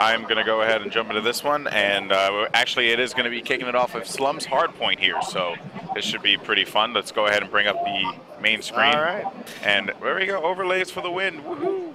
I'm going to go ahead and jump into this one, and actually it is going to be kicking it off with Slum's Hardpoint here, so this should be pretty fun. Let's go ahead and bring up the main screen. All right. And there we go, overlays for the win. Woohoo!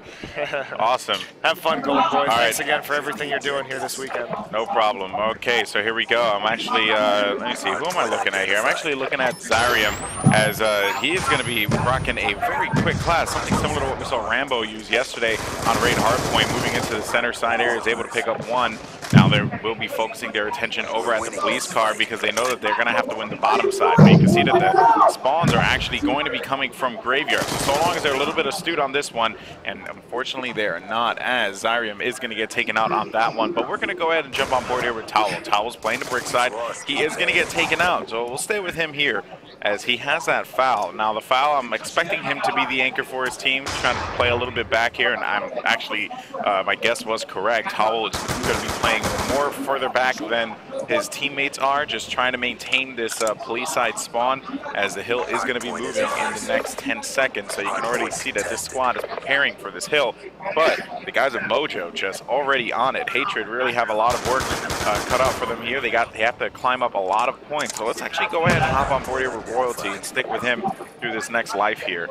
Awesome. Have fun, Golden Boy. All Thanks right. again for everything you're doing here this weekend. No problem. Okay, so here we go. I'm actually, let me see, who am I looking at here? I'm actually looking at Zyrium, as he is going to be rocking a very quick class, something similar to what we saw Rambo use yesterday on Raid Hardpoint, moving into the center side area, is able to pick up one. Now they will be focusing their attention over at the police car because they know that they're going to have to win the bottom side. But you can see that the spawns are actually going to be coming from graveyards. So long as they're a little bit astute on this one, and unfortunately they are not, as Zyrium is going to get taken out on that one. But we're going to go ahead and jump on board here with Towel. Towel's playing the brick side. He is going to get taken out, so we'll stay with him here as he has that foul. Now the foul, I'm expecting him to be the anchor for his team, trying to play a little bit back here, and I'm actually, my guess was correct. Howell is going to be playing more further back than his teammates are, just trying to maintain this police side spawn, as the hill is going to be moving in the next 10 seconds. So you can already see that this squad is preparing for this hill, but the guys of Mojo just already on it. Hatred really have a lot of work cut out for them here. They have to climb up a lot of points. So let's actually go ahead and hop on board here with Royalty and stick with him through this next life here,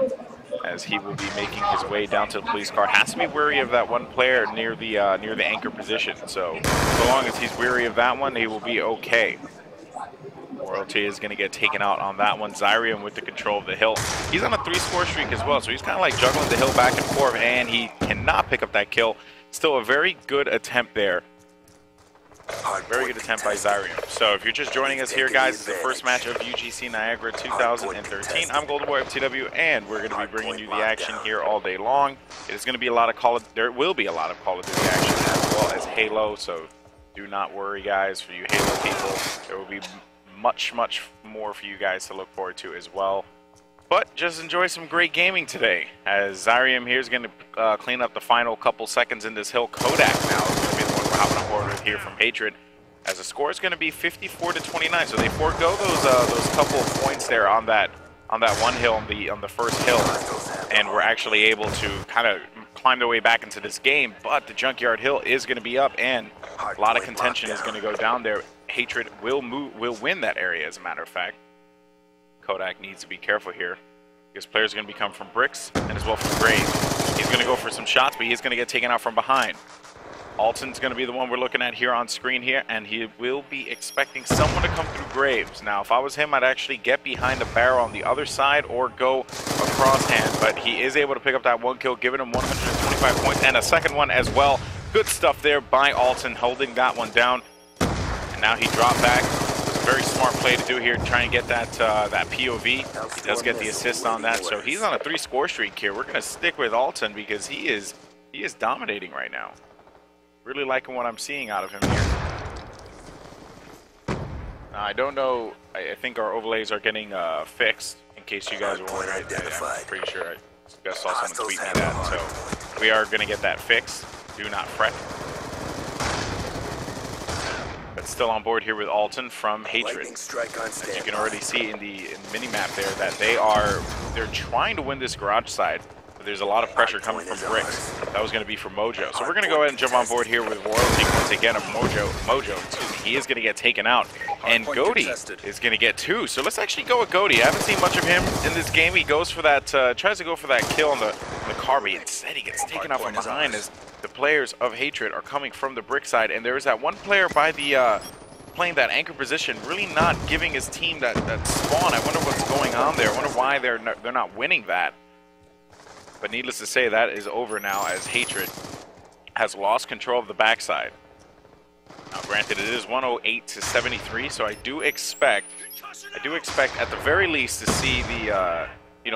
as he will be making his way down to the police car. Has to be wary of that one player near the anchor position. So long as he's wary of that one, he will be okay. Royalty is going to get taken out on that one. Zyrium with the control of the hill. He's on a 3-score streak as well, so he's kind of like juggling the hill back and forth, and he cannot pick up that kill. Still a very good attempt there. Very good attempt by Zyrium. So if you're just joining us here, guys, it's the first match of UGC Niagara 2013. I'm Golden Boy FTW, and we're going to be bringing you the action here all day long. It is going to be a lot of there will be a lot of Call of Duty action, as well as Halo, so do not worry, guys. For you Halo people, there will be much more for you guys to look forward to as well. But just enjoy some great gaming today, as Zyrium here is going to clean up the final couple seconds in this hill. Kodak now is going to be the one we're hopping on board with here from Hatred, as the score is going to be 54-29. So they forego those couple of points there on that one hill on the first hill, and we're actually able to kind of climb their way back into this game. But the Junkyard Hill is going to be up, and a lot of contention is going to go down there. Hatred will win that area, as a matter of fact. Kodak needs to be careful here, because players are going to be coming from bricks and as well from graves. He's going to go for some shots, but he's going to get taken out from behind. Alton's going to be the one we're looking at here on screen here, and he will be expecting someone to come through graves. Now, if I was him, I'd actually get behind the barrel on the other side or go across hand, but he is able to pick up that one kill, giving him 125 points and a second one as well. Good stuff there by Alton, holding that one down. And now he dropped back. Very smart play to do here, trying to get that POV. He does get the assist on that, so he's on a 3-score streak here. We're going to stick with Alton because he is dominating right now. Really liking what I'm seeing out of him here. I don't know. I think our overlays are getting fixed. In case you guys were wondering, I'm pretty sure I just saw someone tweet me that. So we are going to get that fixed. Do not fret. Still on board here with Alton from Hatred. As you can already see in the mini-map there, that they're trying to win this garage side, but there's a lot of pressure coming from bricks. That was going to be from Mojo. So we're going to go ahead and jump on board here with Royalty once again of Mojo, excuse me, he is going to get taken out. And Cody is going to get 2. So let's actually go with Cody. I haven't seen much of him in this game. He goes for that, tries to go for that kill on the car, but instead he gets taken out from behind, as the players of Hatred are coming from the brick side, and there is that one player by the playing that anchor position, really not giving his team that spawn. I wonder what's going on there. I wonder why they're not winning that. But needless to say, that is over now, as Hatred has lost control of the backside. Now, granted, it is 108-73, so I do expect at the very least to see the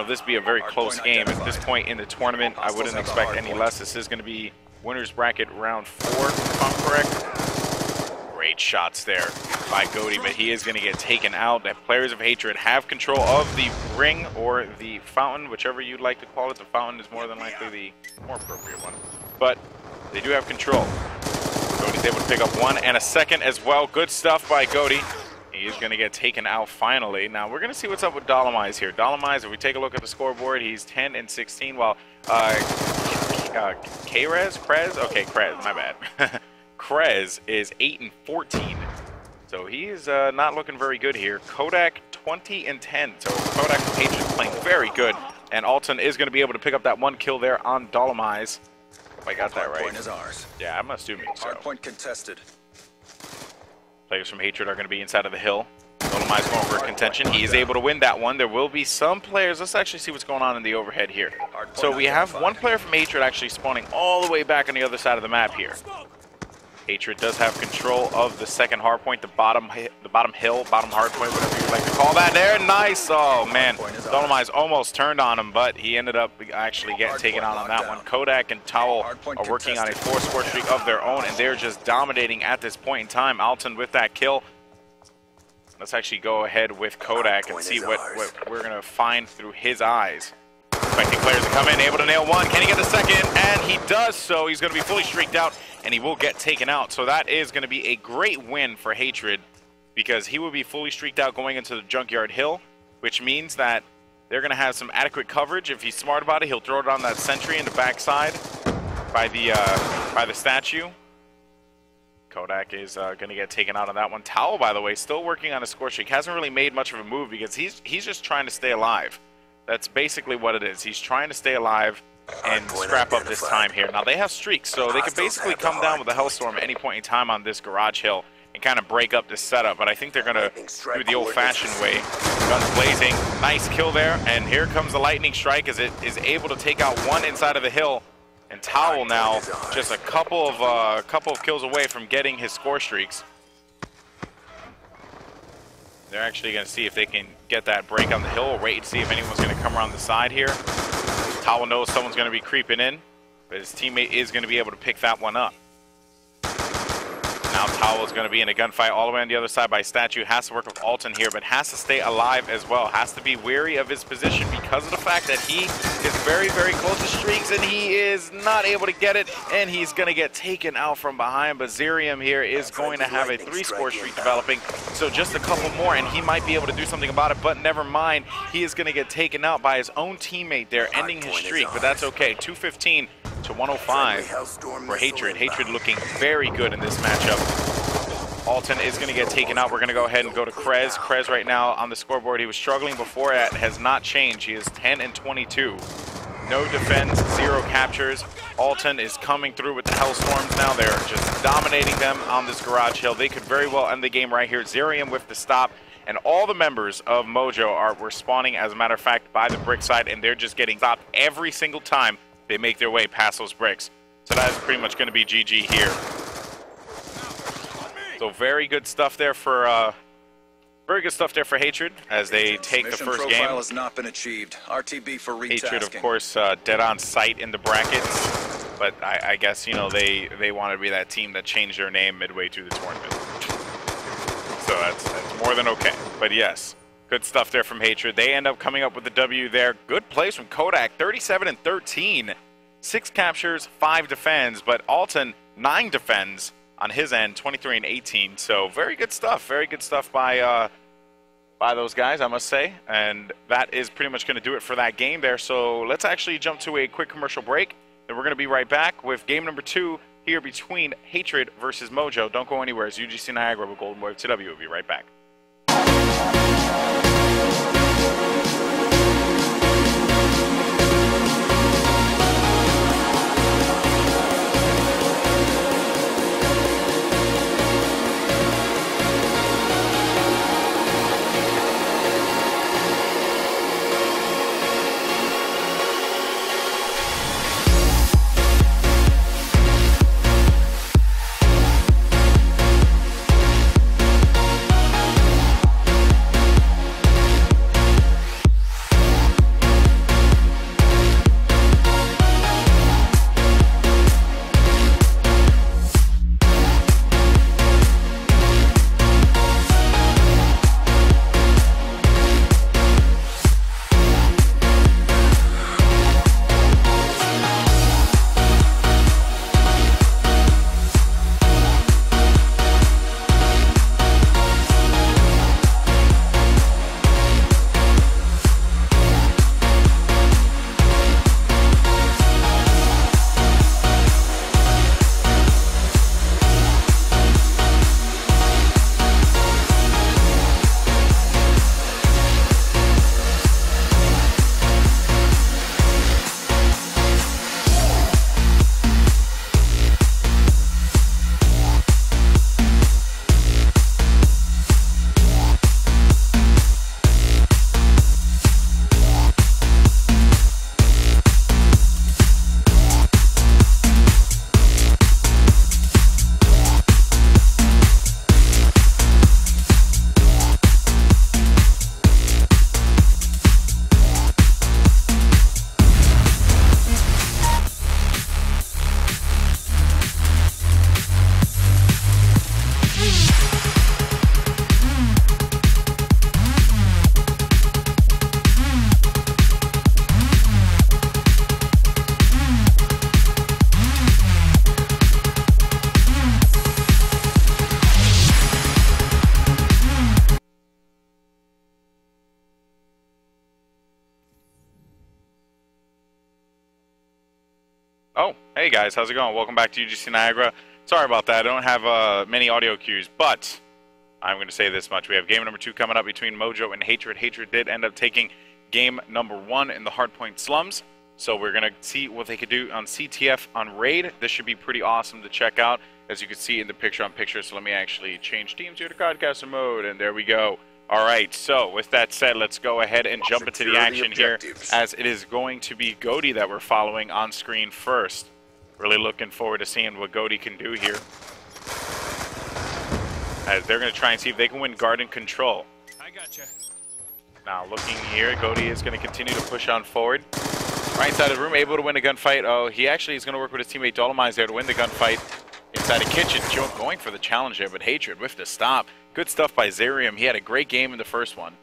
this be a very close game at this point in the tournament. I wouldn't expect any less. This is going to be winners bracket round 4, if I'm correct. Great shots there by Cody, but he is going to get taken out. The players of Hatred have control of the ring or the fountain, whichever you'd like to call it. The fountain is more than likely the more appropriate one, but they do have control. Cody's able to pick up 1 and a second as well. Good stuff by Cody. He is going to get taken out finally. Now we're going to see what's up with Dolomize here. Dolomize, if we take a look at the scoreboard, he's 10 and 16, while Krez, my bad. Krez is 8-14. So he's not looking very good here. Kodak 20-10. So Kodak from Hatred playing very good. And Alton is going to be able to pick up that one kill there on Dolomize. If I got that right. Point is ours. Yeah, I'm assuming so. Hardpoint contested. Players from Hatred are going to be inside of the hill. Dolomize going for contention. He is able to win that one. There will be some players. Let's actually see what's going on in the overhead here. So we have one player from Hatred actually spawning all the way back on the other side of the map here. Hatred does have control of the second hard point, the bottom hill, bottom hard point, whatever you like to call that there. Nice. Oh, man. Dolomize almost turned on him, but he ended up actually getting taken on that one. Kodak and Towel are working on a 4-score streak of their own, and they're just dominating at this point in time. Alton with that kill. Let's actually go ahead with Kodak and see what we're going to find through his eyes. Expecting players to come in, able to nail one. Can he get the second? And he does so. He's going to be fully streaked out, and he will get taken out. So that is going to be a great win for Hatred, because he will be fully streaked out going into the Junkyard Hill, which means that they're going to have some adequate coverage. If he's smart about it, he'll throw it on that sentry in the backside by the statue. Kodak is going to get taken out on that one. Towel, by the way, still working on a score streak. Hasn't really made much of a move because he's just trying to stay alive. That's basically what it is. He's trying to stay alive and scrap up this time here. Now, they have streaks, so they could basically come down with a Hellstorm at any point in time on this garage hill and kind of break up this setup. But I think they're going to do the old-fashioned way. Guns blazing. Nice kill there. And here comes the lightning strike as it is able to take out one inside of the hill. And Towel now just a couple of kills away from getting his score streaks. They're actually going to see if they can get that break on the hill. We'll wait and see if anyone's going to come around the side here. Towel knows someone's going to be creeping in, but his teammate is going to be able to pick that one up. Now Towel is going to be in a gunfight all the way on the other side by Statue. Has to work with Alton here, but has to stay alive as well. Has to be wary of his position because of the fact that he is very, very close to streaks, and he is not able to get it, and he's going to get taken out from behind. But Zerium here is going to have a 3-score streak developing, so just a couple more, and he might be able to do something about it, but never mind. He is going to get taken out by his own teammate there, ending his streak, but that's okay. 215 to 105 for Hatred. Hatred looking very good in this matchup. Alton is going to get taken out. We're going to go ahead and go to Krez. Krez right now on the scoreboard. He was struggling before. It has not changed. He is 10-22. No defense, 0 captures. Alton is coming through with the Hellstorms now. They're just dominating them on this garage hill. They could very well end the game right here. Zerium with the stop. And all the members of Mojo were spawning, as a matter of fact, by the brick side, and they're just getting stopped every single time they make their way past those bricks. So that is pretty much going to be GG here. So very good stuff there for Hatred as they take the first game. Has not been achieved. RTB for retasking. Hatred, of course, dead on sight in the brackets, but I guess, you know, they want to be that team that changed their name midway through the tournament. So that's more than okay. But yes, good stuff there from Hatred. They end up coming up with the W there. Good plays from Kodak, 37-13. 6 captures, 5 defends, but Alton 9 defends on his end, 23-18. So very good stuff by those guys, I must say. And that is pretty much going to do it for that game there. So let's actually jump to a quick commercial break. Then we're going to be right back with game number 2 here between Hatred versus Mojo. Don't go anywhere. It's UGC Niagara with Golden Wave TW. We'll be right back. Oh, hey guys, how's it going? Welcome back to UGC Niagara. Sorry about that, I don't have many audio cues, but I'm going to say this much. We have game number 2 coming up between Mojo and Hatred. Hatred did end up taking game number 1 in the Hardpoint Slums, so we're going to see what they could do on CTF on Raid. This should be pretty awesome to check out, as you can see in the picture-on-picture. So let me actually change teams here to Codcaster mode, and there we go. All right, so with that said, let's go ahead and jump into the action here, as it is going to be CoD that we're following on screen first. Really looking forward to seeing what CoD can do here, as they're going to try and see if they can win Garden Control. I gotcha. Now looking here, CoD is going to continue to push on forward. Right side of the room, able to win a gunfight. Oh, he actually is going to work with his teammate Dolomite there to win the gunfight. Inside the kitchen, Joe going for the challenge there, but Hatred with the stop. Good stuff by Zarium. He had a great game in the first one.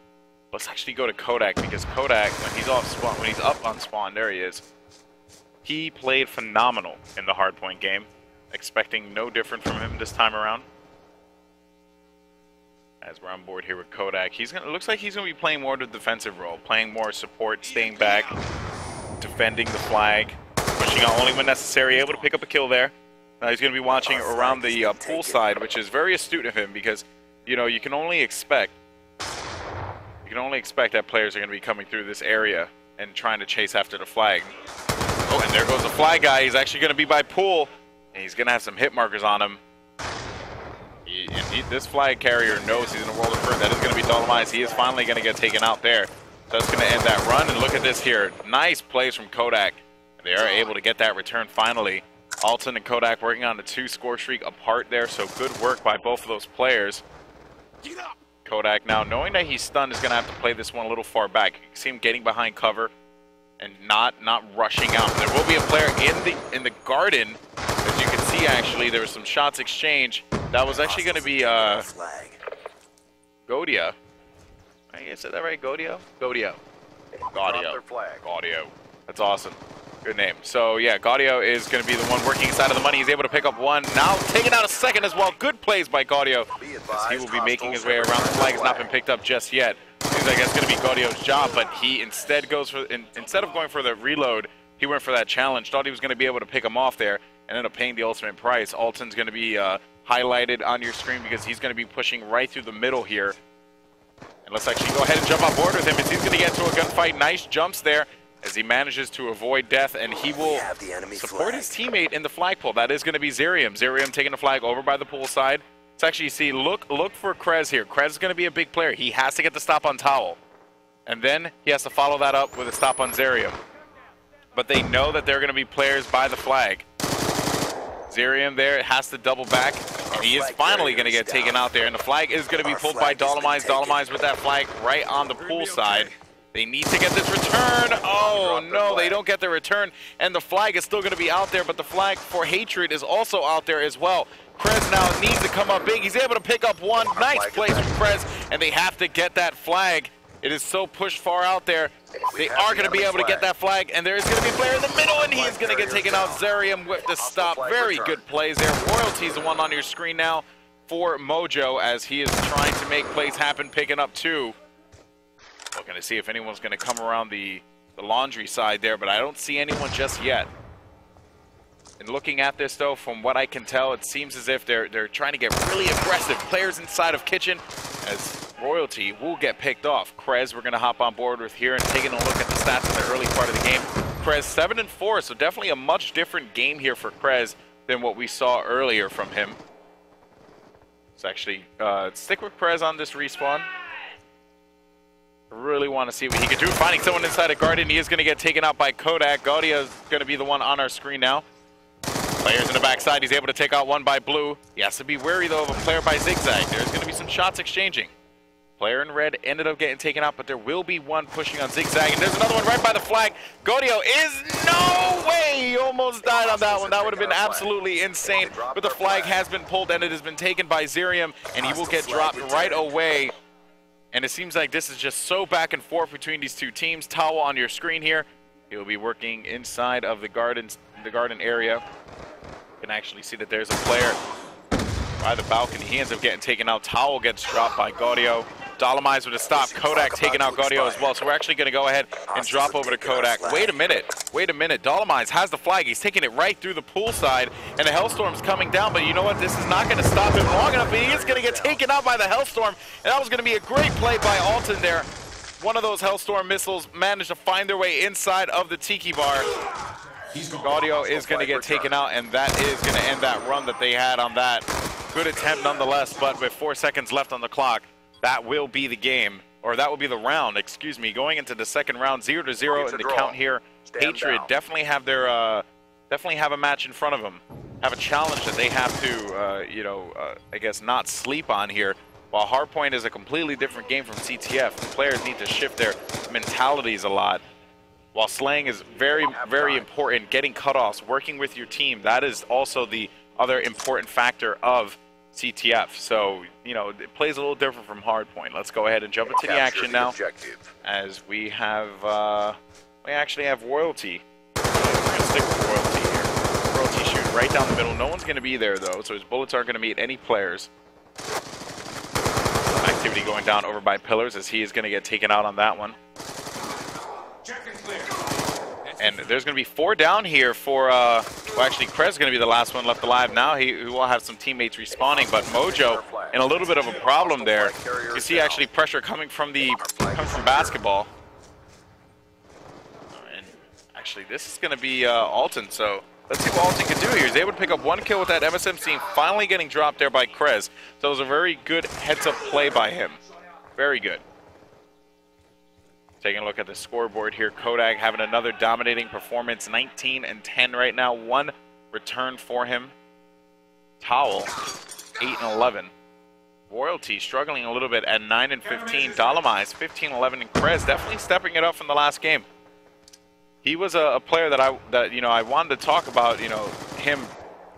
Let's actually go to Kodak, because Kodak, when he's off spawn, when he's up on spawn, there he is. He played phenomenal in the hardpoint game. Expecting no different from him this time around. As we're on board here with Kodak, looks like he's gonna be playing more of the defensive role, playing more support, staying back, defending the flag, pushing out only when necessary, able to pick up a kill there. Now he's going to be watching around the pool side, which is very astute of him, because, you know, you can only expect that players are going to be coming through this area and trying to chase after the flag. Oh, and there goes the flag guy. He's actually going to be by pool, and he's going to have some hit markers on him. This flag carrier knows he's in a world of hurt. That is going to be Dolomite. He is finally going to get taken out there. That's going to end that run, and look at this here. Nice plays from Kodak. They are able to get that return finally. Alton and Kodak working on the 2-score streak apart there, so good work by both of those players. Kodak now, knowing that he's stunned, is going to have to play this one a little far back. You can see him getting behind cover and not rushing out. There will be a player in the garden. As you can see, actually, there was some shots exchanged. That was actually going to be Godia. I said that right, Godio? Godio. Gaudio. That's awesome. Good name. So, yeah, Gaudio is going to be the one working inside of the money. He's able to pick up one. Now taking out a second as well. Good plays by Gaudio. He will be making his way around. The flag has not been picked up just yet. Seems like that's going to be Gaudio's job, but he instead goes for, instead of going for the reload, he went for that challenge. Thought he was going to be able to pick him off there and ended up paying the ultimate price. Alton's going to be highlighted on your screen, because he's going to be pushing right through the middle here. And let's actually go ahead and jump on board with him, as he's going to get into a gunfight. Nice jumps there, as he manages to avoid death, and he will support his teammate in the flagpole. That is going to be Zarium. Zarium taking the flag over by the pool side. Let's actually see, look for Krez here. Krez is going to be a big player. He has to get the stop on Towel, and then he has to follow that up with a stop on Zarium. But they know that they're going to be players by the flag. Zarium there has to double back, and he is finally going to get taken out there, and the flag is going to be pulled by Dolomite. Dolomite with that flag right on the pool side. They need to get this return. Oh, no, they don't get the return, and the flag is still going to be out there, but the flag for Hatred is also out there as well. Krez now needs to come up big. He's able to pick up one. Nice plays from Krez, and they have to get that flag. It is so pushed far out there. They are going to be able to get that flag, and there is going to be a player in the middle, and he is going to get taken out. Zarium with the stop. Very good plays there. Royalty is the one on your screen now for Mojo, as he is trying to make plays happen, picking up 2. Looking to see if anyone's going to come around the laundry side there, but I don't see anyone just yet. And looking at this, though, from what I can tell, it seems as if they're trying to get really aggressive. Players inside of Kitchen, as Royalty will get picked off. Krez, we're going to hop on board with here and taking a look at the stats in the early part of the game. Krez 7-4, so definitely a much different game here for Krez than what we saw earlier from him. Let's actually stick with Krez on this respawn. Really want to see what he can do. Finding someone inside a garden. He is going to get taken out by Kodak. Gaudia is going to be the one on our screen now. Players in the backside. He's able to take out one by Blue. He has to be wary, though, of a player by Zigzag. There's going to be some shots exchanging. Player in red ended up getting taken out, but there will be one pushing on Zigzag. And there's another one right by the flag. Gaudio is no way. He almost died on that one. That would have been absolutely insane. But the flag has been pulled, and it has been taken by Zarium, and he will get dropped right away. And it seems like this is just so back and forth between these two teams. Tawa on your screen here. He'll be working inside of the garden area. You can actually see that there's a player by the balcony. He ends up getting taken out. Towel gets dropped by Gaudio. Dolomize with a stop. Kodak taking out Gaudio as well. So we're actually going to go ahead and drop over to Kodak. Wait a minute. Dolomize has the flag. He's taking it right through the pool side, and the Hellstorm's coming down. But you know what? This is not going to stop him long enough. He is going to get taken out by the Hellstorm, and that was going to be a great play by Alton there. One of those Hellstorm missiles managed to find their way inside of the Tiki Bar. Gaudio is going to get taken out, and that is going to end that run that they had on that. Good attempt nonetheless, but with 4 seconds left on the clock, that will be the game, or that will be the round, excuse me. Going into the second round, 0-0 in the count here. Hatred definitely have their, definitely have a match in front of them. Have a challenge that they have to, I guess, not sleep on here. While Hardpoint is a completely different game from CTF, the players need to shift their mentalities a lot. While slaying is very, very important, getting cutoffs, working with your team, that is also the other important factor of CTF. So, you know, it plays a little different from Hardpoint. Let's go ahead and jump into the action now, as we have, we actually have Royalty. We're going to stick with Royalty here. Royalty shooting right down the middle. No one's going to be there, though, so his bullets aren't going to meet any players. Activity going down over by Pillars, as he is going to get taken out on that one. And there's going to be 4 down here for, well, actually, Krez is going to be the last one left alive now. He will have some teammates respawning, but Mojo in a little bit of a problem there. You see actually pressure coming from basketball. And actually, this is going to be Alton, so let's see what Alton can do here. He's able to pick up 1 kill with that MSMC, finally getting dropped there by Krez. So it was a very good heads-up play by him. Very good. Taking a look at the scoreboard here, Kodak having another dominating performance, 19 and 10 right now. 1 return for him. Towel, 8 and 11. Royalty struggling a little bit at 9 and 15. Dolomize, 15 and 11, and Krez definitely stepping it up from the last game. He was a player that I wanted to talk about, him,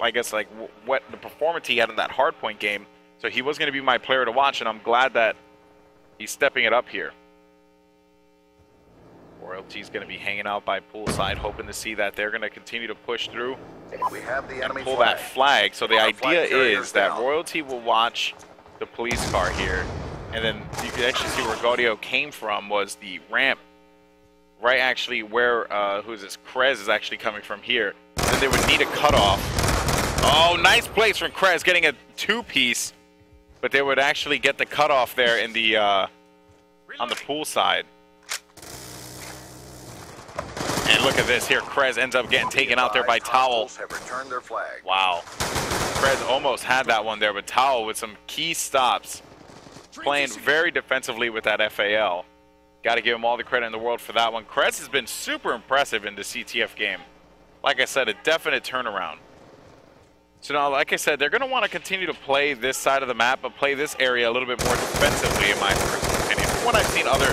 I guess, like what the performance he had in that Hardpoint game. So he was going to be my player to watch, and I'm glad that he's stepping it up here. Royalty's going to be hanging out by poolside, hoping to see that they're going to continue to push through and pull that flag. So the idea is that Royalty will watch the police car here, and then you can actually see where Gaudio came from was the ramp, right actually where, Krez is actually coming from here. And then they would need a cutoff. Oh, nice place from Krez, getting a 2-piece, but they would actually get the cutoff there in the, on the pool side. And look at this here, Krez ends up getting taken out there by Towel. Wow. Krez almost had that one there, but Towel with some key stops. Playing very defensively with that FAL. Got to give him all the credit in the world for that one. Krez has been super impressive in the CTF game. Like I said, a definite turnaround. So now, like I said, they're going to want to continue to play this side of the map, but play this area a little bit more defensively, in my personal opinion. From what I've seen other,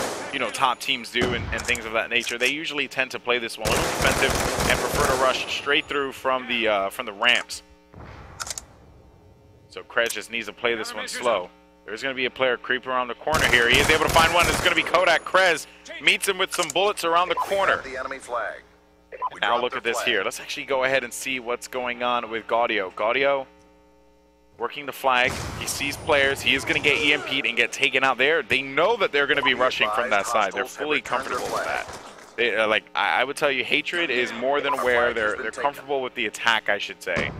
top teams do and things of that nature, they usually tend to play this one a little defensive and prefer to rush straight through from the ramps. So Krez just needs to play this one slow. There's going to be a player creeping around the corner here. He is able to find one. It's going to be Kodak. Krez meets him with some bullets around the corner. And now look at this here. Let's actually go ahead and see what's going on with Gaudio. Gaudio working the flag. He sees players. He is going to get EMP'd and get taken out there. They know that they're going to be rushing from that side. They're fully comfortable with that. I would tell you, Hatred is more than aware. They're comfortable with the attack, I should say.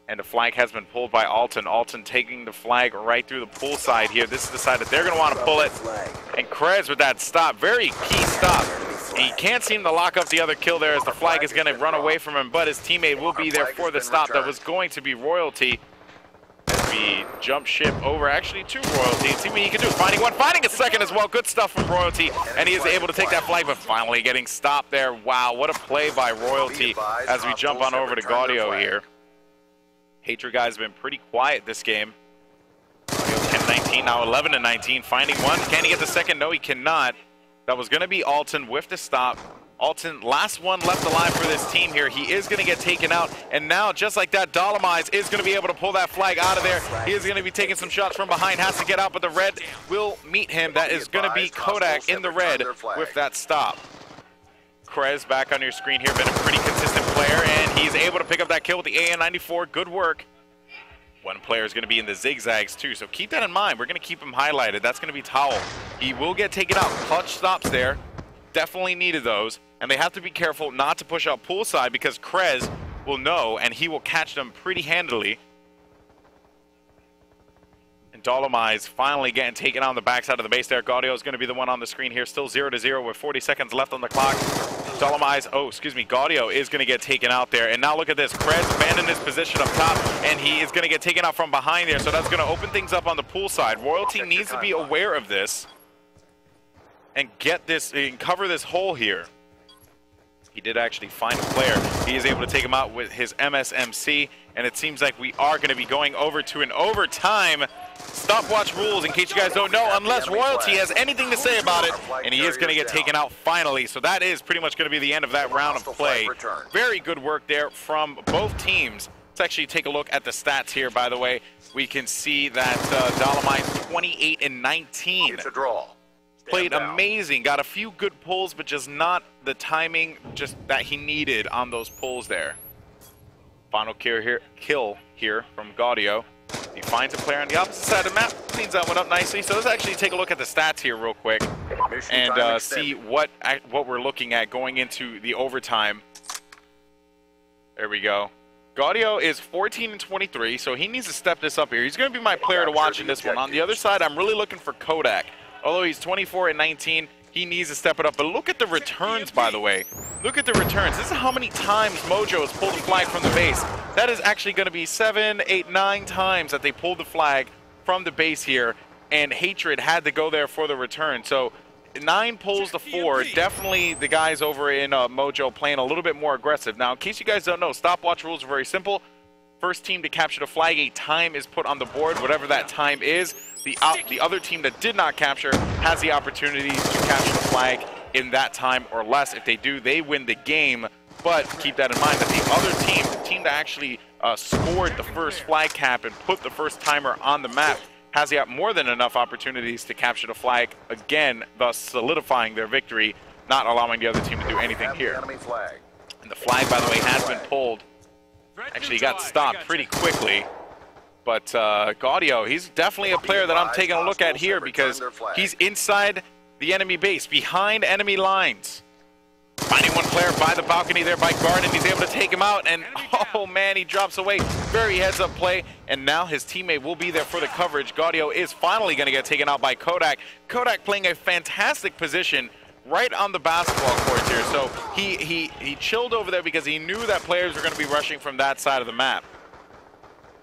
And the flag has been pulled by Alton. Alton taking the flag right through the pool side here. This is the side that they're going to want to pull it. And Krez with that stop, very key stop. He can't seem to lock up the other kill there as the flag is going to run away from him, but his teammate will be there for the stop that was going to be Royalty. As we jump ship over actually to Royalty and see what he can do. Finding one, finding a second as well. Good stuff from Royalty, and he is able to take that flag, but finally getting stopped there. Wow, what a play by Royalty as we jump on over to Gaudio here. Hatred guys have been pretty quiet this game. 10-19, now 11-19, finding one. Can he get the second? No, he cannot. That was going to be Alton with the stop. Alton, last one left alive for this team here. He is going to get taken out. And now, just like that, Dolomize is going to be able to pull that flag out of there. He is going to be taking some shots from behind. Has to get out, but the red will meet him. That is going to be Kodak in the red with that stop. Krez back on your screen here. Been a pretty consistent player, and he's able to pick up that kill with the AN-94. Good work. One player is going to be in the zigzags too, so keep that in mind. We're going to keep him highlighted. That's going to be Towel. He will get taken out. Clutch stops there. Definitely needed those. And they have to be careful not to push out poolside because Krez will know and he will catch them pretty handily. And Dolomize finally getting taken on the backside of the base there. Gaudio is going to be the one on the screen here. Still 0-0 with 40 seconds left on the clock. Gaudio is going to get taken out there. And now look at this. Krez abandoned his position up top, and he is going to get taken out from behind there. So that's going to open things up on the pool side. Royalty needs to be aware of this and get this and cover this hole here. He did actually find a player. He is able to take him out with his MSMC, and it seems like we are going to be going over to an overtime. Stopwatch rules, in case you guys don't know, unless Royalty has anything to say about it, and he is going to get taken out finally. So that is pretty much going to be the end of that round of play. Very good work there from both teams. Let's actually take a look at the stats here, by the way. We can see that Dolomize 28 and 19. It's a draw. Played amazing, got a few good pulls, but just not the timing just that he needed on those pulls there. Final kill here from Gaudio. He finds a player on the opposite side of the map, cleans that one up nicely. So let's actually take a look at the stats here real quick and see what we're looking at going into the overtime. There we go. Gaudio is 14 and 23, so he needs to step this up here. He's going to be my player to watch in this one. On the other side, I'm really looking for Kodak. Although he's 24 and 19, he needs to step it up. But look at the returns, by the way. Look at the returns. This is how many times Mojo has pulled a flag from the base. That is actually going to be 7, 8, 9 times that they pulled the flag from the base here. And Hatred had to go there for the return. So 9 pulls to 4. Definitely the guys over in Mojo playing a little bit more aggressive. Now, in case you guys don't know, stopwatch rules are very simple. First team to capture the flag, a time is put on the board, whatever that time is. The other team that did not capture has the opportunity to capture the flag in that time or less. If they do, they win the game. But keep that in mind that the other team, the team that actually scored the first flag cap and put the first timer on the map, has got more than enough opportunities to capture the flag again, thus solidifying their victory, not allowing the other team to do anything here. And the flag, by the way, has been pulled. Actually, got stopped pretty quickly. But Gaudio, he's definitely a player that I'm taking a look at here because he's inside the enemy base, behind enemy lines. Finding one player by the balcony there by Garden. He's able to take him out, and oh man, he drops away. Very heads-up play, and now his teammate will be there for the coverage. Gaudio is finally going to get taken out by Kodak. Kodak playing a fantastic position right on the basketball court here. So he chilled over there because he knew that players were going to be rushing from that side of the map.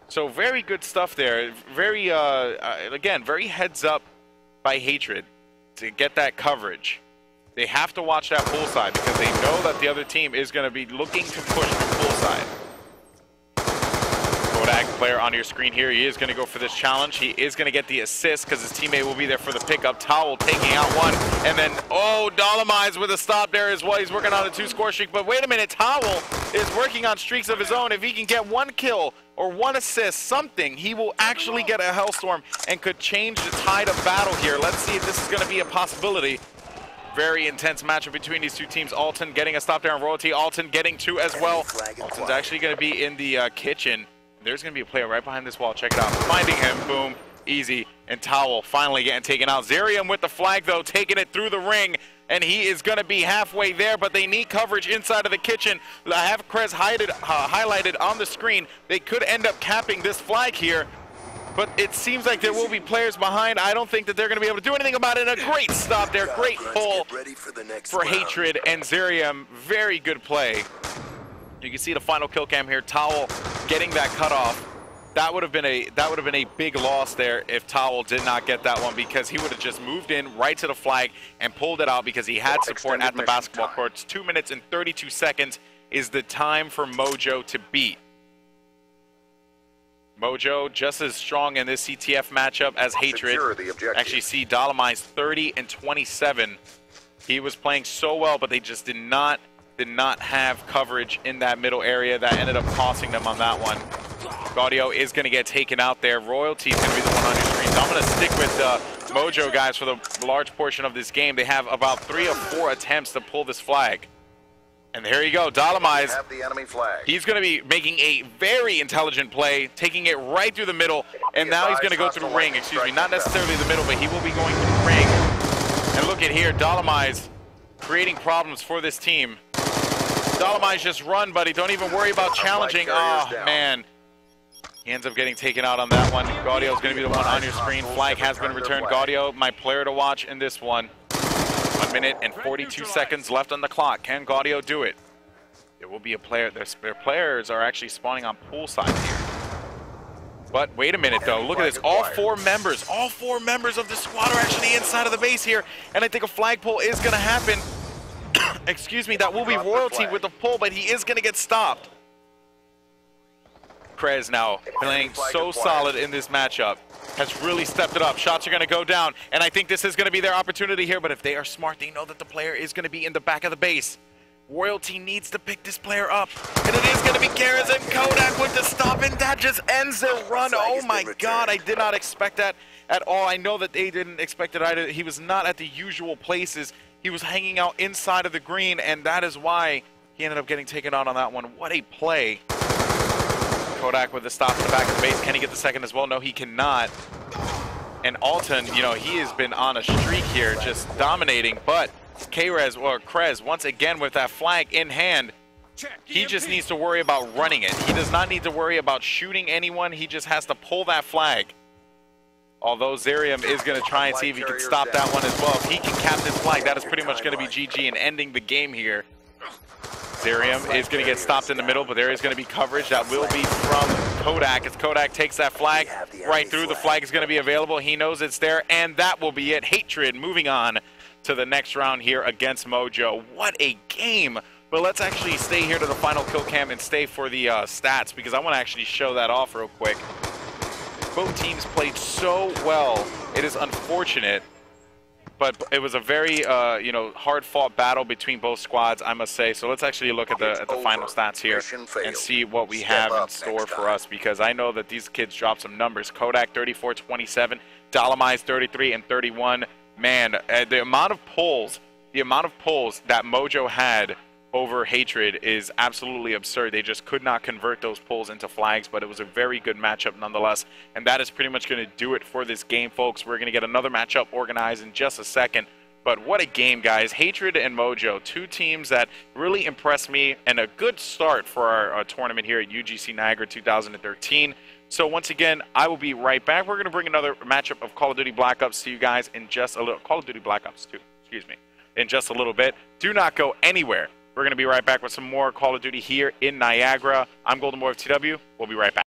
So very good stuff there. Very, again, very heads up by Hatred to get that coverage. They have to watch that pool side because they know that the other team is going to be looking to push the pool side. Kodak, player on your screen here, he is going to go for this challenge. He is going to get the assist because his teammate will be there for the pickup. Towel taking out one, and then, oh, Dolomize with a stop there as well. He's working on a 2-score streak, but wait a minute, Towel is working on streaks of his own. If he can get 1 kill or 1 assist, something, he will actually get a Hellstorm and could change the tide of battle here. Let's see if this is going to be a possibility. Very intense matchup between these two teams. Alton getting a stop there on Royalty. Alton getting 2 as well. Alton's actually going to be in the kitchen. There's going to be a player right behind this wall. Check it out. Finding him. Boom. Easy. And Towel finally getting taken out. Zerium with the flag, though, taking it through the ring. And he is going to be halfway there, but they need coverage inside of the kitchen. I have Krez highlighted on the screen. They could end up capping this flag here. But it seems like there will be players behind. I don't think that they're going to be able to do anything about it. A great stop there. Great pull for Hatred and Zerium. Very good play. You can see the final kill cam here. Towel getting that cutoff. That would have been a big loss there if Towel did not get that one because he would have just moved in right to the flag and pulled it out because he had support at the basketball courts. 2 minutes and 32 seconds is the time for Mojo to beat. Mojo just as strong in this CTF matchup as Hatred. Actually see Dolomize 30 and 27. He was playing so well, but they just did not have coverage in that middle area. That ended up costing them on that one. Gaudio is going to get taken out there. Royalty is going to be the one on your screen. So I'm going to stick with Mojo guys for the large portion of this game. They have about 3 or 4 attempts to pull this flag. And there you go, Dolomize. Have the enemy flag. He's going to be making a very intelligent play, taking it right through the middle, and now he's going to go through ring, excuse me, not necessarily the middle, but he will be going through ring. And look at here, Dolomize creating problems for this team. Dolomize, just run, buddy. Don't even worry about challenging. Oh, man. He ends up getting taken out on that one. Gaudio is going to be the one on your screen. Flag has been returned. Gaudio, my player to watch in this one. 1 minute and 42 seconds left on the clock. Can Gaudio do it? There will be a player. Their players are actually spawning on poolside here. But wait a minute, though. Look at this. All four members of the squad are actually inside of the base here. And I think a flagpole is going to happen. Excuse me, that will be Royalty with the pull, but he is going to get stopped. Krez now playing so solid in this matchup. Has really stepped it up. Shots are going to go down, and I think this is going to be their opportunity here, but if they are smart, they know that the player is going to be in the back of the base. Royalty needs to pick this player up, and it is going to be Karas and Kodak with the stop, and that just ends their run. Oh my God, I did not expect that at all. I know that they didn't expect it either. He was not at the usual places. He was hanging out inside of the green, and that is why he ended up getting taken out on that one. What a play. Kodak with the stop in the back of the base. Can he get the second as well? No, he cannot. And Alton, you know, he has been on a streak here, just dominating. But Krez, once again with that flag in hand, he just needs to worry about running it. He does not need to worry about shooting anyone. He just has to pull that flag. Although Zarium is going to try and see if he can stop that one as well. If he can cap this flag, that is pretty much going to be GG and ending the game here. Zarium is going to get stopped in the middle, but there is going to be coverage that will be from Kodak. As Kodak takes that flag right through, the flag is going to be available. He knows it's there, and that will be it. Hatred moving on to the next round here against Mojo. What a game. But let's actually stay here to the final kill cam and stay for the stats, because I want to actually show that off real quick. Both teams played so well. It is unfortunate, but it was a very hard-fought battle between both squads, I must say. So let's actually look at the final stats here and see what we have in store for us, because I know that these kids dropped some numbers. Kodak 34-27, Dolomize 33 and 31. Man, the amount of pulls that Mojo had over Hatred is absolutely absurd. They just could not convert those pulls into flags, but it was a very good matchup nonetheless. And that is pretty much going to do it for this game, folks. We're going to get another matchup organized in just a second. But what a game, guys. Hatred and Mojo, two teams that really impressed me, and a good start for our tournament here at UGC Niagara 2013. So once again, I will be right back. We're going to bring another matchup of Call of Duty Black Ops to you guys in just a little. Call of Duty Black Ops 2, excuse me, in just a little bit. Do not go anywhere. We're going to be right back with some more Call of Duty here in Niagara. I'm Golden Boy of TW. We'll be right back.